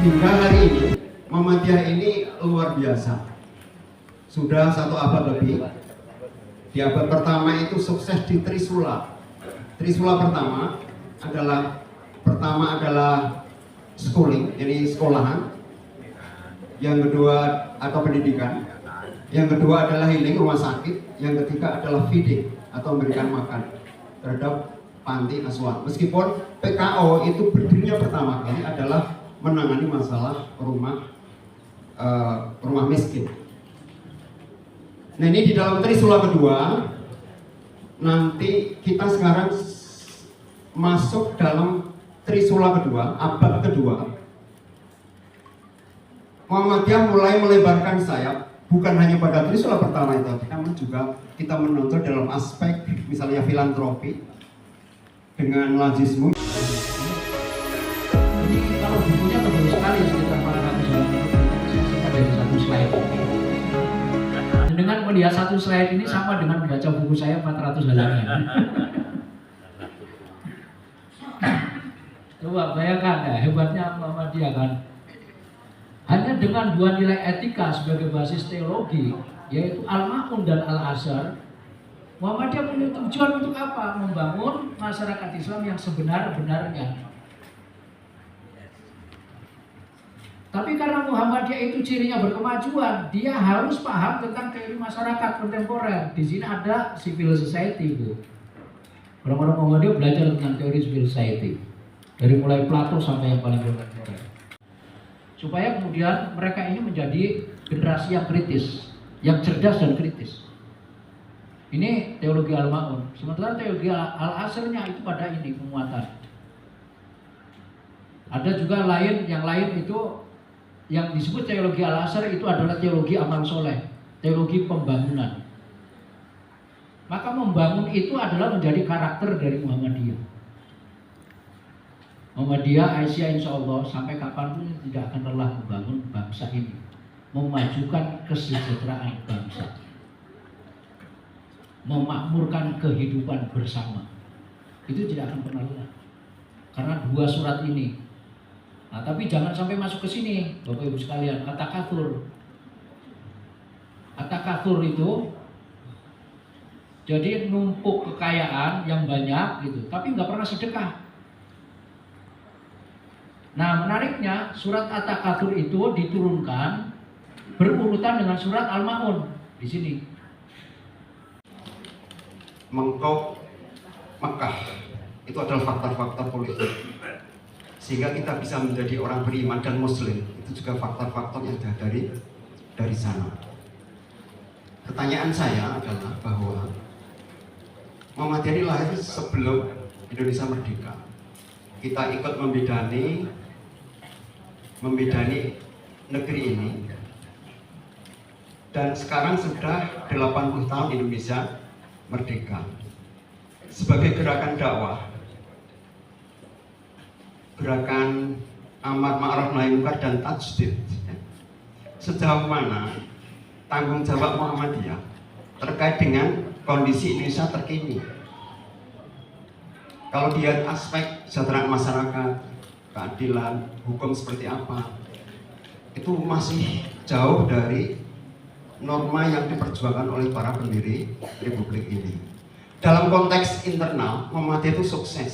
hingga hari ini Muhammadiyah ini luar biasa. Sudah 1 abad lebih. Di abad pertama itu sukses di Trisula. Trisula pertama adalah schooling, jadi sekolahan. Yang kedua atau pendidikan. Yang kedua adalah healing, rumah sakit. Yang ketiga adalah feeding atau memberikan makan terhadap panti asuhan. Meskipun PKO itu berdirinya pertama kali adalah menangani masalah rumah miskin. Nah, ini di dalam Trisula kedua, nanti kita sekarang masuk dalam Trisula kedua, abad kedua. Muhammadiyah mulai melebarkan sayap, bukan hanya pada Trisula pertama itu, namun juga kita menuntut dalam aspek misalnya filantropi dengan lazisme. Jadi kalau bukunya tebal sekali sekitar 400 halaman, singkat dari 1 slide. Dengan melihat 1 slide ini sama dengan membaca buku saya 400 halaman. Coba bayangkan ya, hebatnya Muhammadiyah kan. Hanya dengan 2 nilai etika sebagai basis teologi, yaitu Al-Ma'un dan Al-Azhar, Muhammadiyah punya tujuan untuk apa? Membangun masyarakat Islam yang sebenar-benarnya. Tapi karena Muhammadiyah itu cirinya berkemajuan, dia harus paham tentang teori masyarakat kontemporer. Di sini ada civil society, Bu. Orang-orang Muhammadiyah belajar tentang teori civil society, dari mulai Plato sampai yang paling kontemporer. Supaya kemudian mereka ini menjadi generasi yang kritis, yang cerdas dan kritis. Ini teologi Al-Ma'un. Sementara teologi Al-Azharnya itu pada ini penguatan. Ada juga yang lain itu yang disebut teologi Al-Azhar itu adalah teologi amal soleh, teologi pembangunan. Maka membangun itu adalah menjadi karakter dari Muhammadiyah. Muhammadiyah, Aisyah insya Allah sampai kapanpun tidak akan lelah membangun bangsa ini, memajukan kesejahteraan bangsa, memakmurkan kehidupan bersama. Itu tidak akan pernah lelah. Karena 2 surat ini. Nah, tapi jangan sampai masuk ke sini, Bapak Ibu sekalian. At-takatsur itu jadi numpuk kekayaan yang banyak gitu, tapi nggak pernah sedekah. Nah, menariknya surat At-takatsur itu diturunkan berurutan dengan surat Al-Ma'un di sini. Mengkop Mekah itu adalah faktor-faktor politik, sehingga kita bisa menjadi orang beriman dan muslim. Itu juga faktor-faktor yang ada dari sana. Pertanyaan saya adalah bahwa Muhammadiyah ini lahir sebelum Indonesia merdeka. Kita ikut membidani negeri ini, dan sekarang sudah 80 tahun Indonesia merdeka. Sebagai gerakan dakwah, gerakan amar ma'ruf nahi munkar dan tajdid, sejauh mana tanggung jawab Muhammadiyah terkait dengan kondisi Indonesia terkini? Kalau dilihat aspek kesejahteraan masyarakat, keadilan, hukum seperti apa, itu masih jauh dari norma yang diperjuangkan oleh para pendiri Republik ini. Dalam konteks internal, Muhammadiyah itu sukses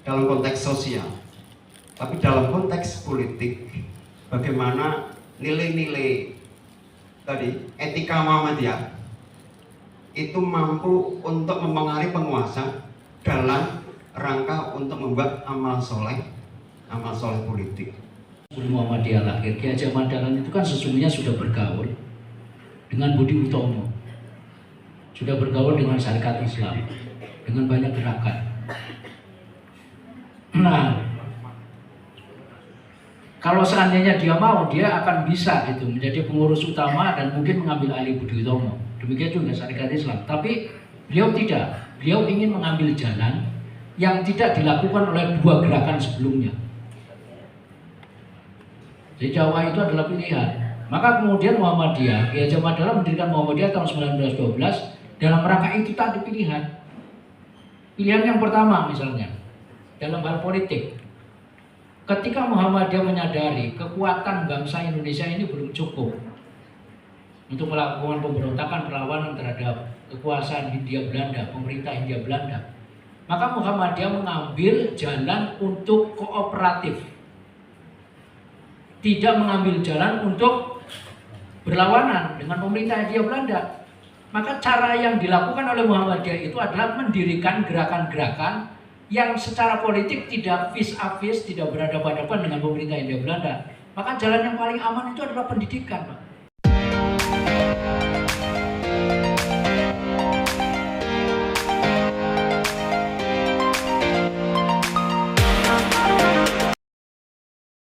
dalam konteks sosial, tapi dalam konteks politik, bagaimana nilai-nilai tadi etika Muhammadiyah itu mampu untuk mempengaruhi penguasa dalam rangka untuk membuat amal soleh politik. Muhammadiyah lahir, Ki Hajar Dahlan itu kan sesungguhnya sudah bergaul dengan Budi Utomo, sudah bergaul dengan syarikat Islam, dengan banyak gerakan. Nah, kalau seandainya dia mau, dia akan bisa itu menjadi pengurus utama dan mungkin mengambil alih Budi Utomo. Demikian juga syarikat Islam. Tapi beliau tidak. Beliau ingin mengambil jalan yang tidak dilakukan oleh 2 gerakan sebelumnya. Jadi Jawa itu adalah pilihan. Maka kemudian Muhammadiyah, Ki Hajar Dahlan mendirikan Muhammadiyah tahun 1912 dalam rangka itu tadi pilihan. Pilihan yang pertama misalnya dalam hal politik, ketika Muhammadiyah menyadari kekuatan bangsa Indonesia ini belum cukup untuk melakukan pemberontakan perlawanan terhadap kekuasaan Hindia Belanda, pemerintah Hindia Belanda, maka Muhammadiyah mengambil jalan untuk kooperatif, tidak mengambil jalan untuk berlawanan dengan pemerintah Hindia Belanda. Maka cara yang dilakukan oleh Muhammadiyah itu adalah mendirikan gerakan-gerakan yang secara politik tidak vis-a-vis, tidak berhadapan-hadapan dengan pemerintah Hindia Belanda. Maka jalan yang paling aman itu adalah pendidikan, Pak.